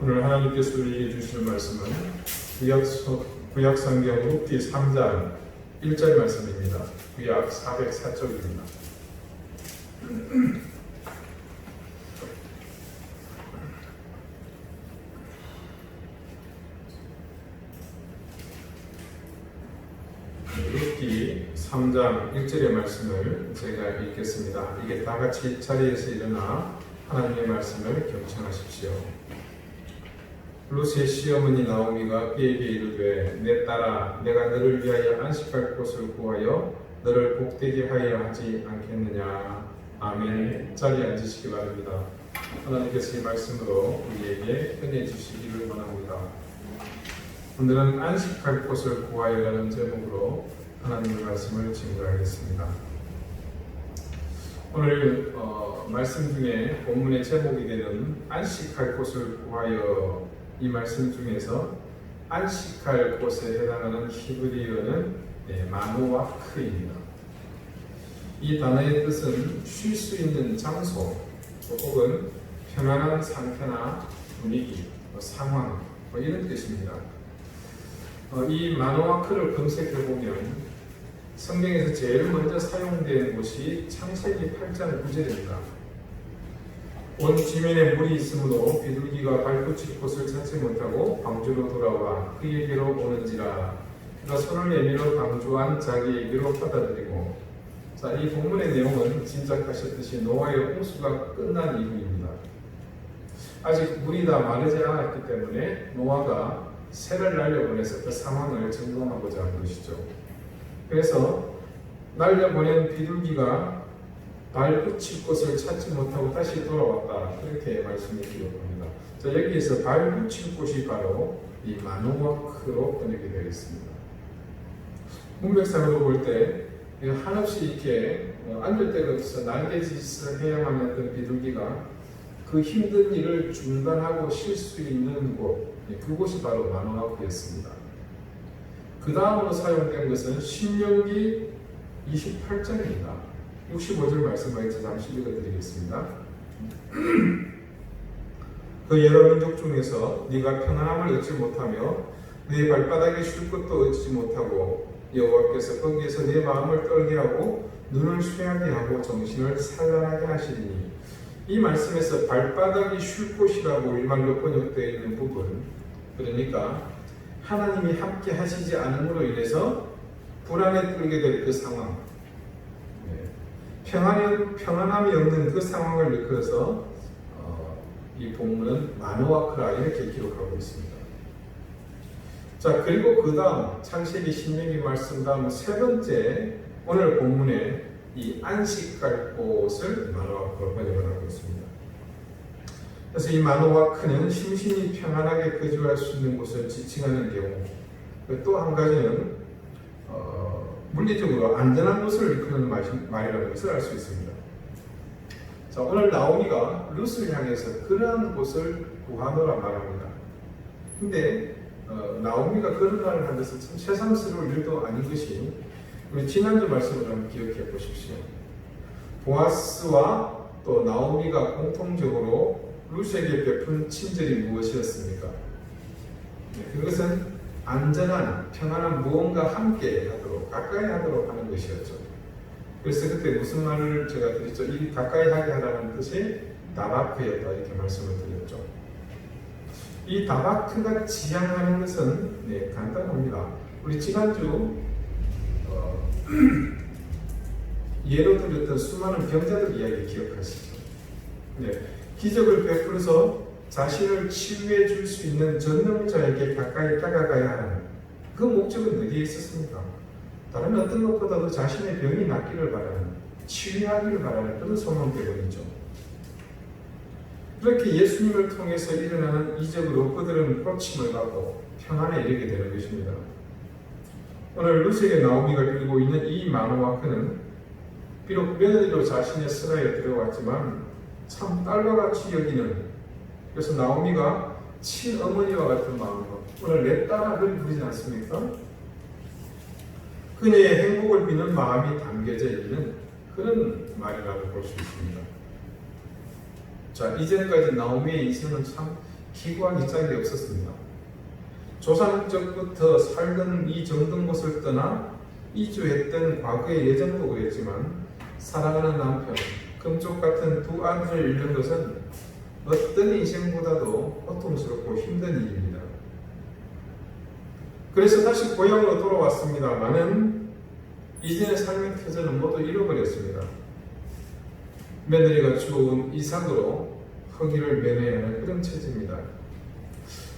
오늘 하나님께서 우리에게 주시는 말씀은 구약성경 룻기 3장 1절 말씀입니다. 구약 404쪽입니다. 룻기 3장 1절의 말씀을 제가 읽겠습니다. 이게 다 같이 자리에서 일어나 하나님의 말씀을 경청하십시오. 룻의 시어머니 나오미가 그에게 이르되 내 딸아 내가 너를 위하여 안식할 곳을 구하여 너를 복되게 하여 하지 않겠느냐. 아멘. 자리에 앉으시기 바랍니다. 하나님께서 이 말씀으로 우리에게 은혜 주시기를 원합니다. 오늘은 안식할 곳을 구하여라는 제목으로 하나님의 말씀을 증거하겠습니다. 오늘 말씀 중에 본문의 제목이 되는 안식할 곳을 구하여, 이 말씀 중에서 안식할 곳에 해당하는 히브리어는 마노아크입니다. 이 단어의 뜻은 쉴 수 있는 장소 혹은 편안한 상태나 분위기, 상황 이런 뜻입니다. 이 마노아크를 검색해보면 성경에서 제일 먼저 사용된 곳이 창세기 8장 9절입니다. 온 지면에 물이 있으므로 비둘기가 발붙일 곳을 찾지 못하고 방주로 돌아와 그에게로 오는지라. 그가 손을 내밀어 방주한 자기에게로 받아들이고. 자, 이 본문의 내용은 짐작하셨듯이 노아의 홍수가 끝난 이후입니다. 아직 물이 다 마르지 않았기 때문에 노아가 새를 날려보내서 그 상황을 점검하고자 한 것이죠. 그래서 날려보낸 비둘기가 발붙일 곳을 찾지 못하고 다시 돌아왔다, 그렇게 말씀을 기록합니다. 자, 여기에서 발붙일 곳이 바로 이 마노아크로 번역이 되어 있습니다. 문맥상으로 볼 때 한없이 이렇게 앉을 데가 없어 날개짓을 해야만 했던 비둘기가 그 힘든 일을 중단하고 쉴 수 있는 곳, 그곳이 바로 마노아크였습니다. 그 다음으로 사용된 것은 신명기 28장입니다. 65절 말씀을 잠시 읽어드리겠습니다. 그 여러 민족 중에서 네가 평안함을 얻지 못하며 네 발바닥에 쉴 것도 얻지 못하고 여호와께서 거기에서 네 마음을 떨게 하고 눈을 쇠하게 하고 정신을 산란하게 하시리니. 이 말씀에서 발바닥이 쉴 곳이라고 일말로 번역되어 있는 부분, 그러니까 하나님이 함께 하시지 않음으로 인해서 불안에 떨게 될 그 상황, 평안함이 없는 그 상황을 일컬어서 이 본문은 마노아크라 이렇게 기록하고 있습니다. 자, 그리고 그 다음 창세기 신명기 말씀 다음 세 번째 오늘 본문에 이 안식할 곳을 마노아크로 번역을 하고 있습니다. 그래서 이 마노아크는 심신이 평안하게 거주할 수 있는 곳을 지칭하는 경우, 또 한 가지는 물리적으로 안전한 곳을 일컫는 말이라는 것을 알 수 있습니다. 자, 오늘 나오미가 룻을 향해서 그러한 곳을 구하노라 말합니다. 근데 나오미가 그런 말을 한 것은 참 새삼스러울 일도 아닌 것이, 우리 지난주 말씀을 한번 기억해 보십시오. 보아스와 또 나오미가 공통적으로 룻에게 베푼 친절이 무엇이었습니까? 그것은 안전한, 평안한 무언가 함께 하도록, 가까이 하도록 하는 것이었죠. 그래서 그때 무슨 말을 제가 드렸죠? 이 가까이 하게 하라는 뜻이 다바크였다, 이렇게 말씀을 드렸죠. 이 다바크가 지향하는 것은 간단합니다. 우리 지난주 예로 드렸던 수많은 병자들 이야기 기억하시죠? 기적을 베풀어서 자신을 치유해 줄 수 있는 전능자에게 가까이 다가가야 하는 그 목적은 어디에 있었습니까? 다른 어떤 것보다도 자신의 병이 낫기를 바라는, 치유하기를 바라는 그런 소망 때문이죠. 그렇게 예수님을 통해서 일어나는 이적으로 그들은 고침을 받고 평안에 이르게 되는 것입니다. 오늘 룻에게 나오미가 빌고 있는 이 마노아크는 비록 며느리로 자신의 스라에 들어왔지만 참 딸과 같이 여기는, 그래서 나오미가 친어머니와 같은 마음으로 오늘 내 딸아 그리 부르지 않습니까? 그녀의 행복을 비는 마음이 담겨져 있는 그런 말이라고 볼 수 있습니다. 자, 이전까지 나오미의 인생은 참 기구하기 짝이 없었습니다. 조상적부터 살던 이 정든 곳을 떠나 이주했던 과거의 예전도 그랬지만 사랑하는 남편, 금쪽 같은 두 아들을 잃는 것은 어떤 인생보다도 고통스럽고 힘든 일입니다. 그래서 다시 고향으로 돌아왔습니다만은 이전의 삶의 터전은 모두 잃어버렸습니다. 며느리가 주워온 이삭으로 허기를 면해야 하는 그런 처지입니다.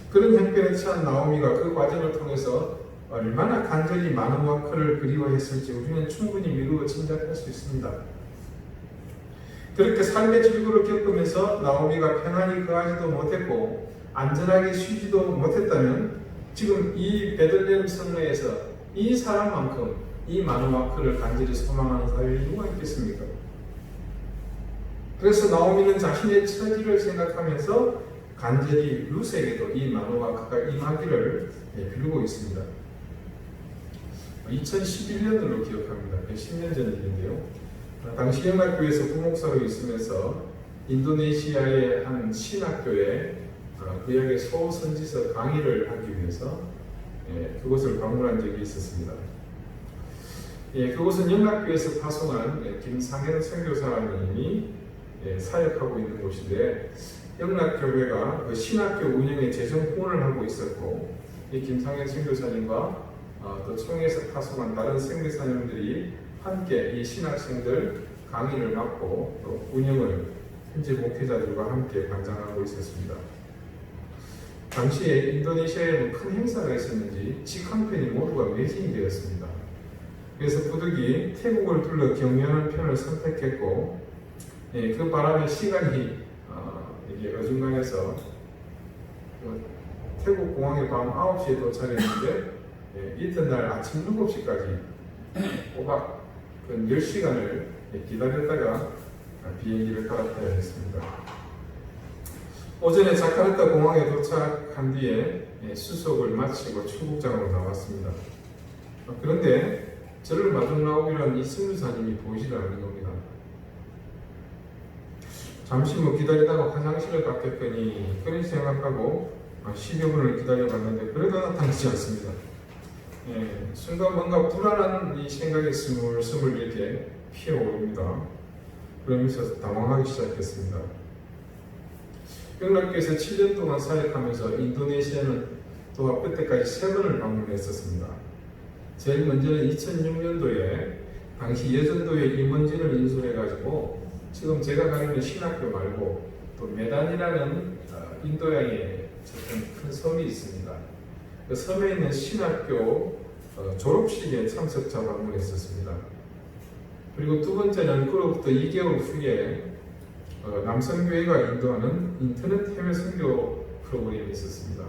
그런 형편에 처한 나오미가 그 과정을 통해서 얼마나 간절히 마누아 그를 그리워했을지 우리는 충분히 미루어 짐작할 수 있습니다. 그렇게 삶의 질고를 겪으면서 나오미가 평안히 거하지도 못했고 안전하게 쉬지도 못했다면 지금 이 베들레헴 성내에서 이 사람만큼 이 마누아 그를 간절히 소망하는 사람이 누가 있겠습니까? 그래서 나오미는 자신의 처지를 생각하면서 간절히 룻에게도 이 마누아 그가 임하기를 빌고 있습니다. 2011년으로 기억합니다. 10년 전 일인데요. 당시 영락교회에서 부목사로 있으면서 인도네시아의 한 신학교에 구약의 소선지서 강의를 하기 위해서 그곳을 방문한 적이 있었습니다. 그곳은 영락교회에서 파송한 김상현 선교사님이 사역하고 있는 곳인데 영락교회가 그 신학교 운영에 재정 후원을 하고 있었고 이 김상현 선교사님과 또 총회에서 파송한 다른 선교사님들이 함께 이 신학생들 강의를 맡고 또 운영을 현지 목회자들과 함께 관장하고 있었습니다. 당시에 인도네시아에 큰 행사가 있었는지 직 한편이 모두가 매진이 되었습니다. 그래서 부득이 태국을 둘러 경유하는 편을 선택했고 그 바람에 시간이 이게 어중간해서 태국 공항에 밤 9시에 도착했는데 이튿날 아침 7시까지 꼬박 10시간을 기다렸다가 비행기를 갈아타야 했습니다. 오전에 자카르타 공항에 도착한 뒤에 수속을 마치고 출국장으로 나왔습니다. 그런데 저를 마중 나오기란 이 선교사님이 보이지 않는 겁니다. 잠시 기다리다가 화장실을 갔겠거니 그런 생각하고 10여 분을 기다려봤는데 그래도 나타나지 않습니다. 순간 뭔가 불안한 이 생각이 스물스물 이렇게 피어오릅니다. 그러면서 당황하기 시작했습니다. 영락교에서 7년 동안 사역하면서 인도네시아는 또 그때까지 3번을 방문했었습니다. 제일 먼저는 2006년도에 당시 예전도의 임원진을 인솔해가지고 지금 제가 가는 신학교 말고 또 메단이라는 인도양에 큰 섬이 있습니다. 그 섬에 있는 신학교 졸업식에 참석자 방문했었습니다. 그리고 두 번째는 그로부터 2개월 후에 남성교회가 인도하는 인터넷 해외 선교 프로그램이 있었습니다.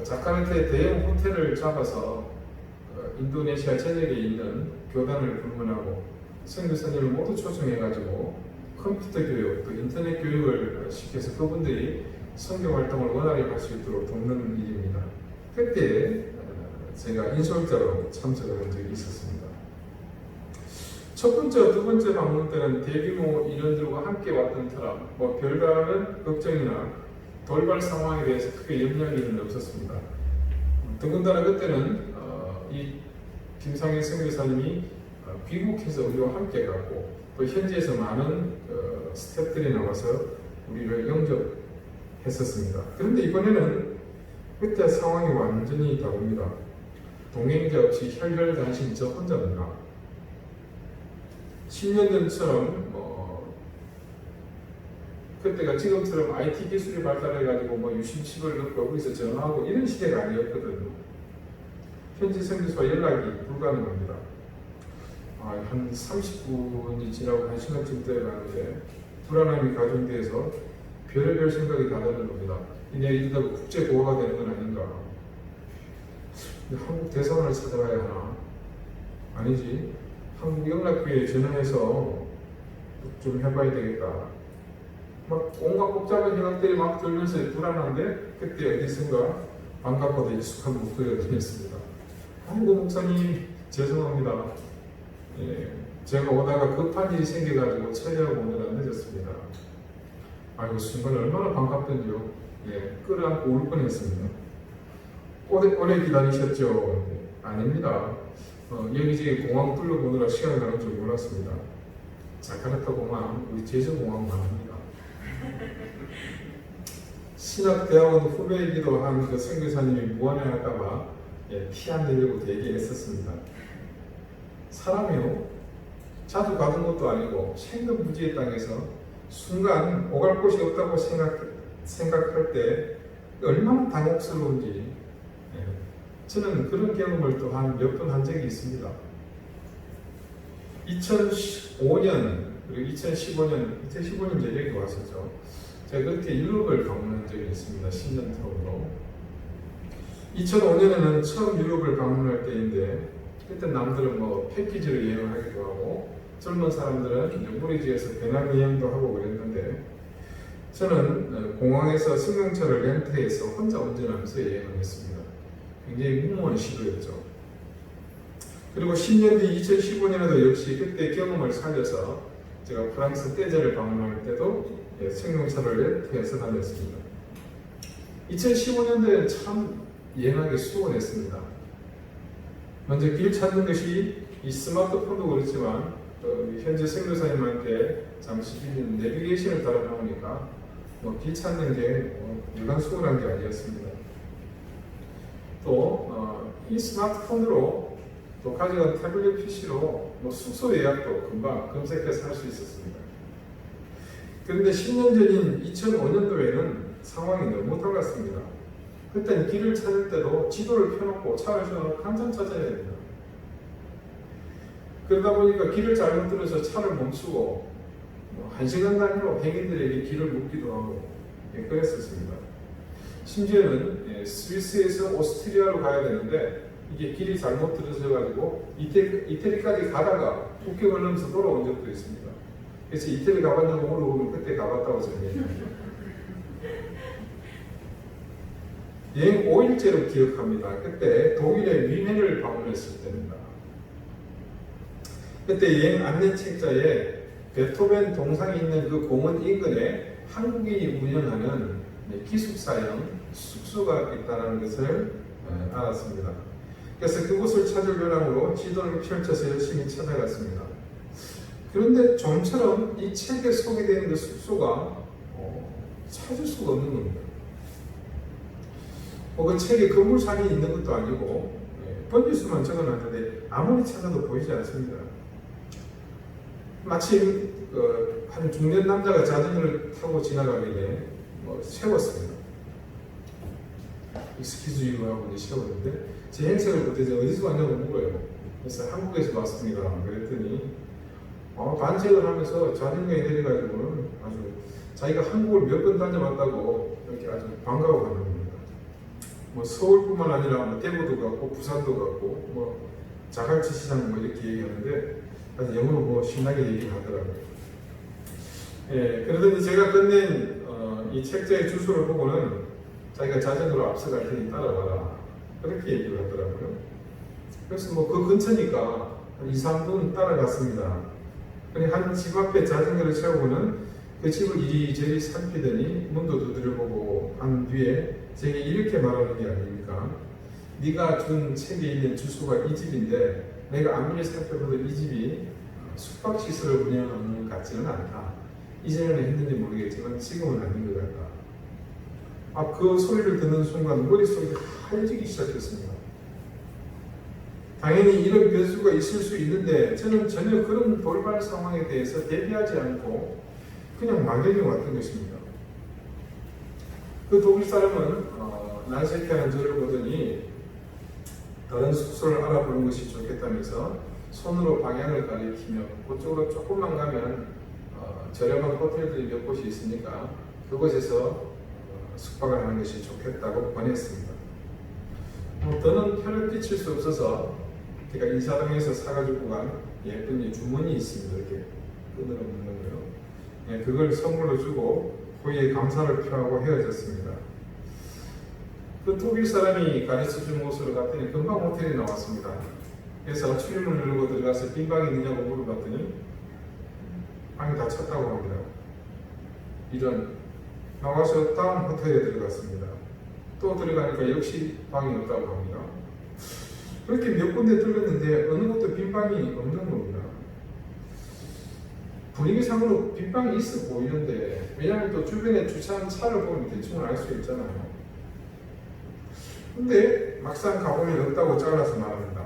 자카르타의 대형 호텔을 잡아서 인도네시아 전역에 있는 교단을 방문하고 선교사님을 모두 초청해가지고 컴퓨터 교육 또 인터넷 교육을 시켜서 그분들이 선교 활동을 원활히 할 수 있도록 돕는 일입니다. 그때 제가 인솔자로 참석을 한 적이 있었습니다. 첫 번째, 두 번째 방문 때는 대규모 인원들과 함께 왔던 터라 별다른 걱정이나 돌발 상황에 대해서 크게 염려는 없었습니다. 더군다나 그때는 이 김상현 선교사님이 귀국해서 우리와 함께 갔고 또 현지에서 많은 스태프들이 나와서 우리를 영접했었습니다. 그런데 이번에는 그때 상황이 완전히 다릅니다. 동행자 없이 혈혈단신 저 혼자인가 10년 전처럼 그때가 지금처럼 IT 기술이 발달해가지고 유심칩을 넣고 거기서 전화하고 이런 시대가 아니었거든요. 현지 선교사와 연락이 불가능합니다. 한 30분이 지나고 1시간쯤 돼가는데 불안함이 가중돼서 별의별 생각이 다 드는 겁니다. 내가 이러다가 국제보호가 되는 건 아닌가? 한국 대사관을 찾아가야 하나? 아니지. 한국 영락교회에 전화해서 좀 해봐야 되겠다. 온갖 복잡한 생각들이 들면서 불안한데 그때 어디선가 반갑고도 익숙한 목소리가 들렸습니다. 아이고 목사님 죄송합니다. 제가 오다가 급한 일이 생겨가지고 처리하고 오느라 늦었습니다. 아이고 순간 얼마나 반갑던지요. 끌어안고 울 뻔했습니다. 오래 기다리셨죠? 아닙니다. 여기저기 공항 둘러보느라 시간 가는 줄 몰랐습니다. 자카르타 공항, 우리 제주공항 말합니다. 신학대학원 후배이기도 한 그 선교사님이 무안해할까봐 티 안 내려고 대기했었습니다. 사람이요, 자주 가던 것도 아니고 생급무지의 땅에서 순간 오갈 곳이 없다고 생각할 때 얼마나 당혹스러운지, 저는 그런 경험을 또한 몇 번 한 적이 있습니다. 2015년 그리고 2015년 이제 여기 왔었죠. 제가 그때 유럽을 방문한 적이 있습니다. 10년 터로. 2005년에는 처음 유럽을 방문할 때인데, 그때 남들은 뭐 패키지로 여행하기도 하고 젊은 사람들은 무리지에서 배낭여행도 하고 그랬는데, 저는 공항에서 승용차를 렌트해서 혼자 운전하면서 여행을 했습니다. 굉장히 무모한 시도였죠. 그리고 10년 뒤 2015년에도 역시 그때 경험을 살려서 제가 프랑스 떼제를 방문할 때도 승용차를 렌트해서 다녔습니다. 2015년도에는 참 여행하기 수월했습니다. 먼저 길 찾는 것이 이 스마트폰도 그렇지만 현재 선교사님한테 잠시 빌린 내비게이션을 따라 나오니까 길 찾는 게 일반 수월한 게 아니었습니다. 또 이 스마트폰으로 또 가져간 태블릿 PC로 숙소 예약도 금방 검색해서 할 수 있었습니다. 그런데 10년 전인 2005년도에는 상황이 너무 달랐습니다. 그때는 길을 찾을 때도 지도를 펴놓고 차를 세워놓고 한참 찾아야 됩니다. 그러다 보니까 길을 잘못 들어서 차를 멈추고 1시간 단위로 행인들에게 길을 묻기도 하고 그랬었습니다. 심지어는 스위스에서 오스트리아로 가야 되는데 이게 길이 잘못 들어져가지고 이태리까지 가다가 국경을 넘어서 돌아온 적도 있습니다. 그래서 이태리 가봤냐고 물어보면 그때 가봤다고 전해드립니다. 여행 5일째로 기억합니다. 그때 독일의 뮌헨을 방문했을 때입니다. 그때 여행 안내 책자에 베토벤 동상이 있는 그 공원 인근에 한국인이 운영하는 기숙사형 숙소가 있다는 것을 알았습니다. 그래서 그곳을 찾을 요람으로 지도를 펼쳐서 열심히 찾아갔습니다. 그런데 좀처럼 이 책에 소개되는 그 숙소가 찾을 수가 없는 겁니다. 그 책에 건물 사진이 있는 것도 아니고 번지수만 적어놨는데 아무리 찾아도 보이지 않습니다. 마침 한 중년 남자가 자전거를 타고 지나가길래 세웠습니다. 익스큐즈유 하고 이제 세웠는데 제 행색을 볼 때 어디서 왔냐고 물어요. 그래서 한국에서 왔습니다. 그랬더니 반색을 하면서 자전거에 내려가지고는 아주 자기가 한국을 몇 번 다녀봤다고 이렇게 아주 반가워 하는 겁니다. 서울뿐만 아니라 대구도 갔고 부산도 갔고 자갈치 시장 이렇게 얘기하는데 아주 영어로 신나게 얘기를 하더라고요. 그러더니 제가 끝낸 이 책자의 주소를 보고는 자기가 자전거로 앞서갈 테니 따라와라 그렇게 얘기를 하더라고요. 그래서 그 근처니까 한 2, 3분 따라갔습니다. 한 집 앞에 자전거를 세우고는 그 집을 이리저리 살피더니 문도 두드려보고 한 뒤에 제게 이렇게 말하는 게 아닙니까? 네가 준 책에 있는 주소가 이 집인데 내가 아무리 살펴봐도 이 집이 숙박시설을 운영하는 것 같지는 않다. 이전에는 했는지 모르겠지만 지금은 아닌 것 같다. 그 소리를 듣는 순간 머릿속이 하얘지기 시작했습니다. 당연히 이런 변수가 있을 수 있는데 저는 전혀 그런 돌발 상황에 대해서 대비하지 않고 그냥 막연히 왔던 것입니다. 그 독일 사람은 난색해하는 저를 보더니 다른 숙소를 알아보는 것이 좋겠다면서 손으로 방향을 가리키며 그쪽으로 조금만 가면 저렴한 호텔들이 몇 곳이 있으니까 그곳에서 숙박을 하는 것이 좋겠다고 권했습니다. 저는 혀를 끼칠 수 없어서 제가 인사동에서 사가지고 간 예쁜 주머니 있습니다. 이렇게 끈으로 묶는 거요. 그걸 선물로 주고 후에 감사를 표하고 헤어졌습니다. 그 독일 사람이 가르쳐준 곳으로 갔더니 금방 호텔이 나왔습니다. 그래서 출입문을 누르고 들어가서 빈 방이 있느냐고 물어봤더니 방이 다 찼다고 합니다. 이런 나와서 다음 호텔에 들어갔습니다. 또 들어가니까 역시 방이 없다고 합니다. 그렇게 몇 군데 들렸는데 어느 곳도 빈 방이 없는 겁니다. 분위기상으로 빈 방이 있어 보이는데, 왜냐하면 또 주변에 주차한 차를 보면 대충 알 수 있잖아요. 근데 막상 가보면 없다고 잘라서 말합니다.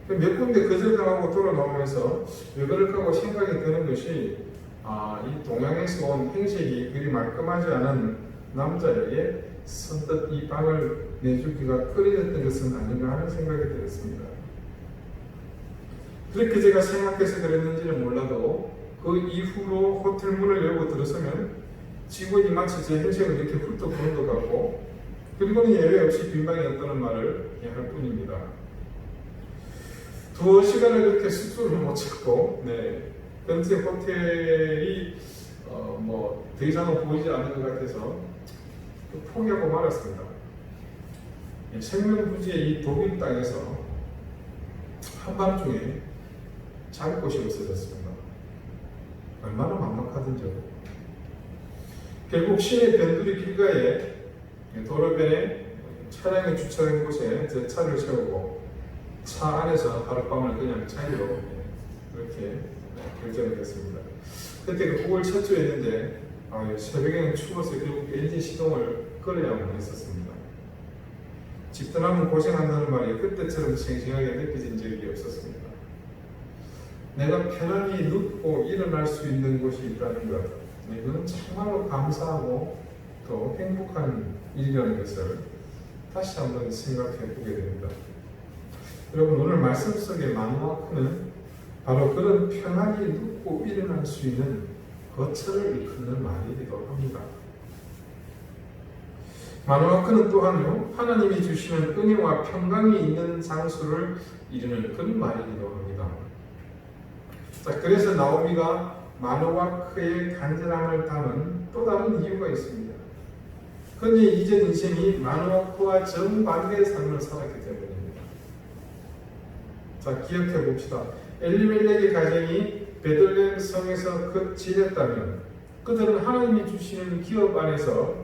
몇 군데 거절당하고 돌아 나오면서 왜 그럴까 하고 생각이 드는 것이, 이 동양에서 온 행색이 그리 말끔하지 않은 남자에게 선뜻 이 방을 내주기가 꺼려졌던 것은 아닌가 하는 생각이 들었습니다. 그렇게 제가 생각해서 그랬는지는 몰라도 그 이후로 호텔 문을 열고 들어서면 직원이 마치 제 행색을 이렇게 훑어 보는 것 같고, 그리고는 예외 없이 빈방이 없다는 말을 할 뿐입니다. 두어 시간을 그렇게 숙소를 못 찾고, 근처 호텔이 더 이상은 보이지 않는 것 같아서 포기하고 말았습니다. 생명부지의 이 독일 땅에서 한밤중에 잘 곳이 없어졌습니다. 얼마나 막막하던지요. 결국 시내 변두리 길가에 도로변에 차량이 주차된 곳에 제 차를 세우고 차 안에서 하룻밤을 그냥 자기로 그렇게 결정을 했습니다. 그때 그걸 철저했는데 새벽에는 추워서 결국 엔진 시동을 끌어야만 했었습니다. 집 떠나면 고생한다는 말이 그때처럼 생생하게 느껴진 적이 없었습니다. 내가 편안히 눕고 일어날 수 있는 곳이 있다는 것, 이건 정말로 감사하고 또 행복한 일이라는 것을 다시 한번 생각해 보게 됩니다. 여러분, 오늘 말씀 속의 마누아크는 바로 그런 편안히 눕고 일어날 수 있는 거처를 일컫는 말이기도 합니다. 마누아크는 또한요, 하나님이 주시는 은혜와 평강이 있는 장소를 이루는 그런 말이기도 합니다. 자, 그래서 나오미가 마누아크의 간절함을 담은 또 다른 이유가 있습니다. 그녀의 이전 인생이 마누아크와 정반대의 삶을 살았기 때문입니다. 자, 기억해 봅시다. 엘리멜렉의 가정이 베들레헴 성에서 지냈다면 그들은 하나님이 주시는 기업 안에서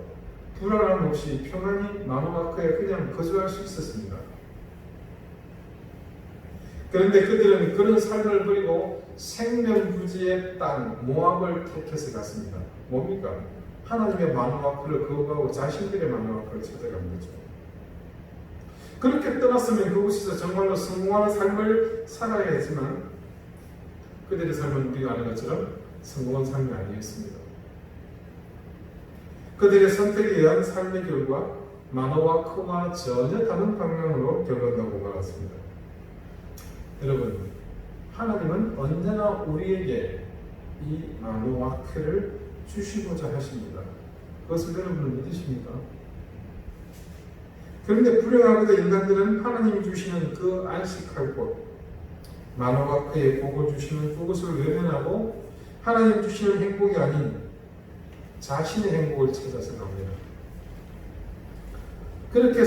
불안함 없이 평안히 마누아크에 그냥 거주할 수 있었습니다. 그런데 그들은 그런 삶을 버리고 생명부지의 땅 모압을 택해서 갔습니다. 뭡니까? 하나님의 마누아크를 거부하고 자신들의 마누아크를 찾아간 거죠. 그렇게 떠났으면 그곳에서 정말로 성공하는 삶을 살아야 했지만 그들의 삶은 우리가 아는 것처럼 성공한 삶이 아니었습니다. 그들의 선택에 의한 삶의 결과 마누아크와 전혀 다른 방향으로 결론나고 말았습니다. 여러분, 하나님은 언제나 우리에게 이 마누아크를 주시고자 하십니다. 그것을 여러분은 믿으십니까? 그런데 불행하게도 인간들은 하나님이 주시는 그 안식할 곳, 마누아크의 복을 주시는 그곳을 외면하고 하나님 주시는 행복이 아닌 자신의 행복을 찾아서 갑니다. 그렇게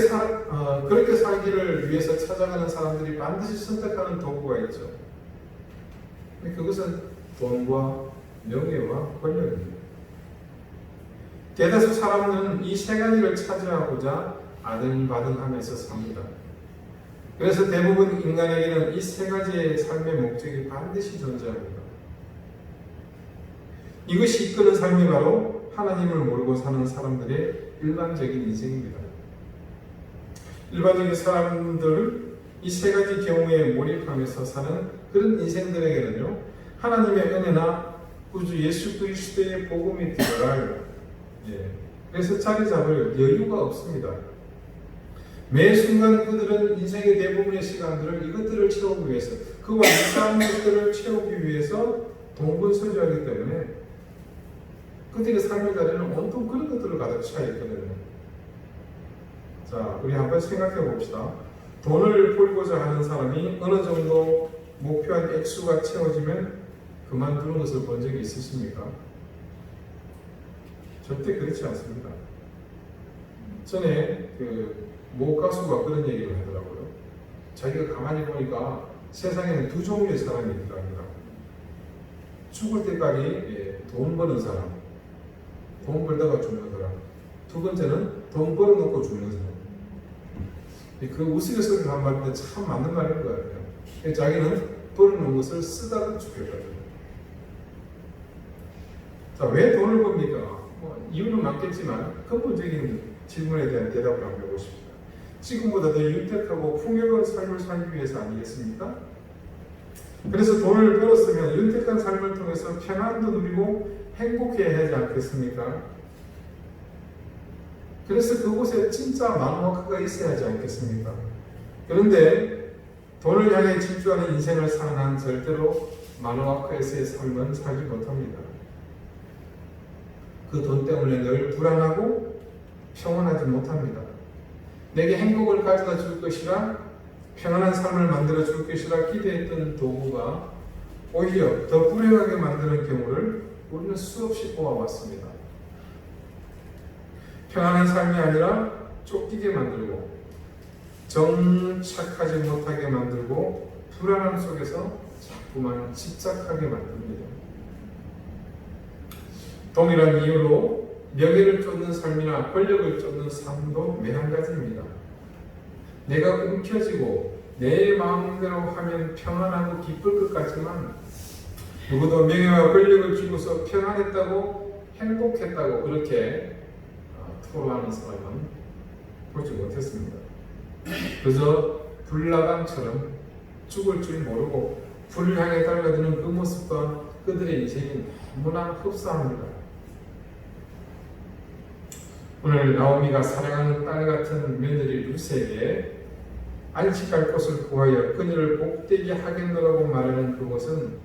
살기를 위해서 찾아가는 사람들이 반드시 선택하는 도구가 있죠. 그것은 돈과 명예와 권력입니다. 대다수 사람은 이 세 가지를 차지하고자 아등바등하면서 삽니다. 그래서 대부분 인간에게는 이 세 가지의 삶의 목적이 반드시 존재합니다. 이것이 이끄는 삶이 바로 하나님을 모르고 사는 사람들의 일반적인 인생입니다. 일반적인 사람들 이 세 가지 경우에 몰입하면서 사는 그런 인생들에게는요, 하나님의 은혜나 구주 예수 그리스도의 복음이 들어갈 그래서 자리 잡을 여유가 없습니다. 매 순간 그들은 인생의 대부분의 시간들을 이것들을 채우기 위해서, 그와 유사한 것들을 채우기 위해서 동분서주하기 때문에 그들의 삶의 자리는 온통 그런 것들을 가득 차 있거든요. 자, 우리 한번 생각해 봅시다. 돈을 벌고자 하는 사람이 어느 정도 목표한 액수가 채워지면 그만두는 것을 본 적이 있으십니까? 절대 그렇지 않습니다. 전에 모 가수가 그런 얘기를 하더라고요. 자기가 가만히 보니까 세상에는 두 종류의 사람이 있더랍니다. 죽을 때까지 돈 버는 사람, 돈 벌다가 죽는 사람. 두 번째는 돈 벌어놓고 죽는 사람. 그 우스갯소리를 한번 봤는데 참 맞는 말인 것 같아요. 자기는 벌어놓은 것을 쓰다가 죽겠다고요. 자, 왜 돈을 법니까? 이유는 많겠지만 근본적인 질문에 대한 대답을 한번 해보십시다. 지금보다 더 윤택하고 풍요로운 삶을 살기 위해서 아니겠습니까? 그래서 돈을 벌었으면 윤택한 삶을 통해서 평안도 누리고 행복해야 하지 않겠습니까? 그래서 그곳에 진짜 마누아크가 있어야 하지 않겠습니까? 그런데 돈을 향해 집중하는 인생을 사는 한 절대로 마누아크에서의 삶은 살지 못합니다. 그 돈 때문에 늘 불안하고 평안하지 못합니다. 내게 행복을 가져다 줄 것이라 평안한 삶을 만들어 줄 것이라 기대했던 도구가 오히려 더 불행하게 만드는 경우를 우리는 수없이 보아왔습니다. 평안한 삶이 아니라 쫓기게 만들고 정착하지 못하게 만들고 불안함 속에서 자꾸만 집착하게 만듭니다. 동일한 이유로 명예를 쫓는 삶이나 권력을 쫓는 삶도 매한가지입니다. 내가 움켜쥐고 내 마음대로 하면 평안하고 기쁠 것 같지만 누구도 명예와 권력을 주고서 평안했다고 행복했다고 그렇게 토로하는 사람은 보지 못했습니다. 그저 불나방처럼 죽을 줄 모르고 불을 향해 달려드는 그 모습과 그들의 인생이 너무나 흡사합니다. 오늘 나오미가 사랑하는 딸 같은 며느리 루세에게 안식할 곳을 구하여 그녀를 복되게 하겠노라고 말하는 그곳은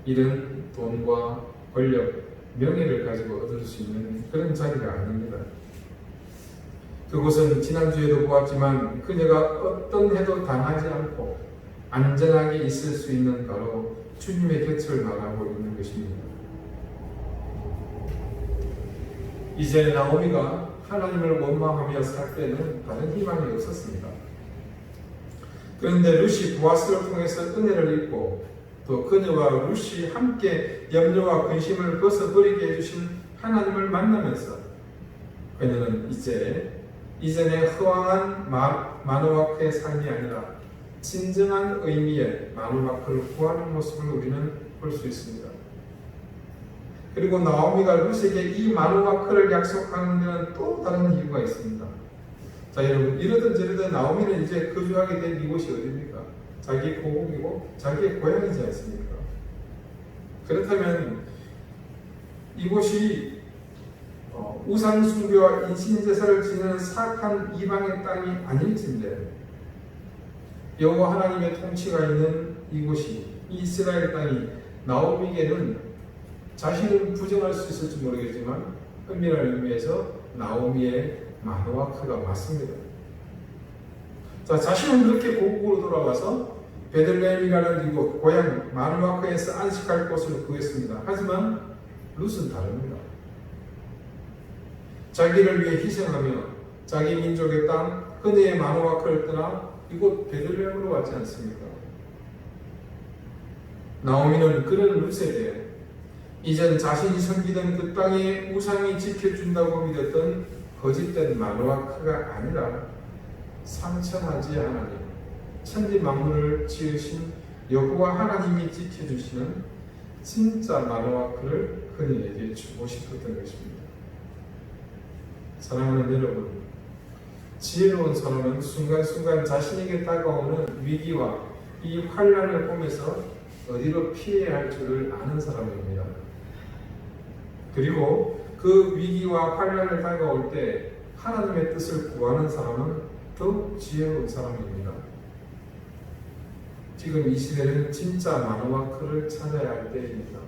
이런 돈과 권력, 명예를 가지고 얻을 수 있는 그런 자리가 아닙니다. 그곳은 지난주에도 보았지만 그녀가 어떤 해도 당하지 않고 안전하게 있을 수 있는 바로 주님의 곁을 말하고 있는 것입니다. 이제 나오미가 하나님을 원망하며 살 때는 다른 희망이 없었습니다. 그런데 룻이 보아스를 통해서 은혜를 입고 또 그녀와 룻이 함께 염려와 근심을 벗어버리게 해주신 하나님을 만나면서 그녀는 이제 이전에 허황한 마누아크의 삶이 아니라 진정한 의미의 마누아크를 구하는 모습을 우리는 볼 수 있습니다. 그리고 나오미가 룻에게 이 마누아크를 약속하는 데는 또 다른 이유가 있습니다. 자, 여러분, 이러든 저러든 나오미는 이제 거주하게 된 이곳이 어디입니까? 자기 고국이고 자기의 고향이지 않습니까? 그렇다면 이곳이 우상 숭배와 인신제사를 지내는 사악한 이방의 땅이 아닐진데 여호와 하나님의 통치가 있는 이곳이 이스라엘 땅이 나오미에게는 자신은 부정할 수 있을지 모르겠지만 은밀한 의미에서 나오미의 마누아크가 맞습니다. 자, 자신은 그렇게 고국으로 돌아가서 베들레헴이라는 이곳 고향 마누아크에서 안식할 곳을 구했습니다. 하지만 룻은 다릅니다. 자기를 위해 희생하며 자기 민족의 땅 그네의 마누아크를 떠나 이곳 베들레헴으로 왔지 않습니까? 나오미는 그런 룻에게 이전 자신이 섬기던 그 땅의 우상이 지켜준다고 믿었던 거짓된 마누아크가 아니라 상천하지 하나님, 천지 만물을 지으신 여호와 하나님이 지켜주시는 진짜 마누아크를 그녀에게 주고 싶었던 것입니다. 사랑하는 여러분, 지혜로운 사람은 순간순간 자신에게 다가오는 위기와 이 환난을 보면서 어디로 피해야 할 줄을 아는 사람입니다. 그리고 그 위기와 환난을 다가올 때 하나님의 뜻을 구하는 사람은 더욱 지혜로운 사람입니다. 지금 이 시대는 진짜 마누아크를 찾아야 할 때입니다.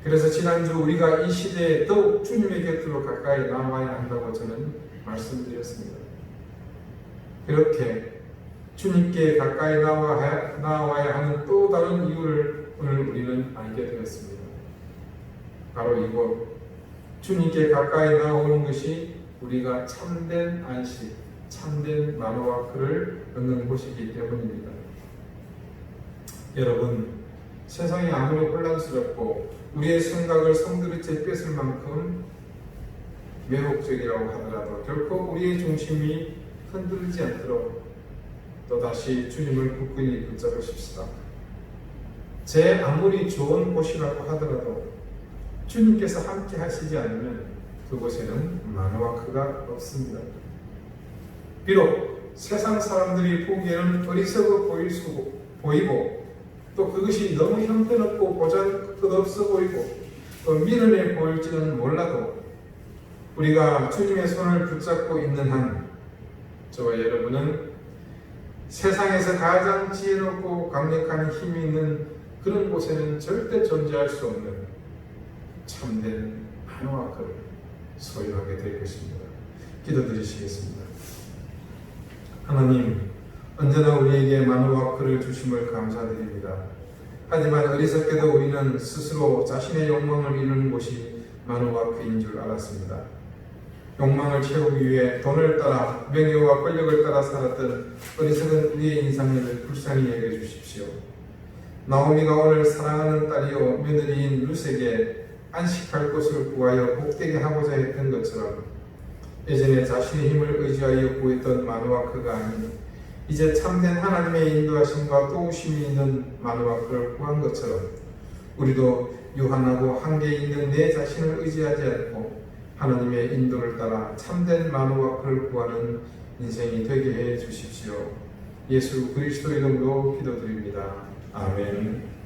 그래서 지난주 우리가 이 시대에 더욱 주님의 곁으로 가까이 나와야 한다고 저는 말씀드렸습니다. 그렇게 주님께 가까이 나와야 하는 또 다른 이유를 오늘 우리는 알게 되었습니다. 바로 이곳 주님께 가까이 나오는 것이 우리가 참된 안식, 참된 마누아크를 얻는 곳이기 때문입니다. 여러분, 세상이 아무리 혼란스럽고 우리의 생각을 성들이째 뺏을 만큼 매혹적이라고 하더라도 결코 우리의 중심이 흔들리지 않도록 또다시 주님을 굳건히 붙잡으십시다. 제 아무리 좋은 곳이라고 하더라도 주님께서 함께 하시지 않으면 그곳에는 마누아크가 없습니다. 비록 세상 사람들이 보기에는 어리석어 보이고 또 그것이 너무 형편없고 보잘것없어 보이고 또 미련해 보일지는 몰라도 우리가 주님의 손을 붙잡고 있는 한 저와 여러분은 세상에서 가장 지혜롭고 강력한 힘이 있는 그런 곳에는 절대 존재할 수 없는 참된 마누아크를 소유하게 될 것입니다. 기도드리시겠습니다. 하나님, 언제나 우리에게 마누아크를 주심을 감사드립니다. 하지만 어리석게도 우리는 스스로 자신의 욕망을 이루는 곳이 마누아크인 줄 알았습니다. 욕망을 채우기 위해 돈을 따라 명예와 권력을 따라 살았던 어리석은 우리의 인생을 불쌍히 여겨 주십시오. 나오미가 오늘 사랑하는 딸이요 며느리인 룻에게 안식할 곳을 구하여 복되게 하고자 했던 것처럼 예전에 자신의 힘을 의지하여 구했던 마누아크가 아닌 이제 참된 하나님의 인도하심과 도우심이 있는 마누아크를 구한 것처럼 우리도 유한하고 한계 있는 내 자신을 의지하지 않고 하나님의 인도를 따라 참된 마누아크를 구하는 인생이 되게 해 주십시오. 예수 그리스도 이름으로 기도드립니다. 아멘.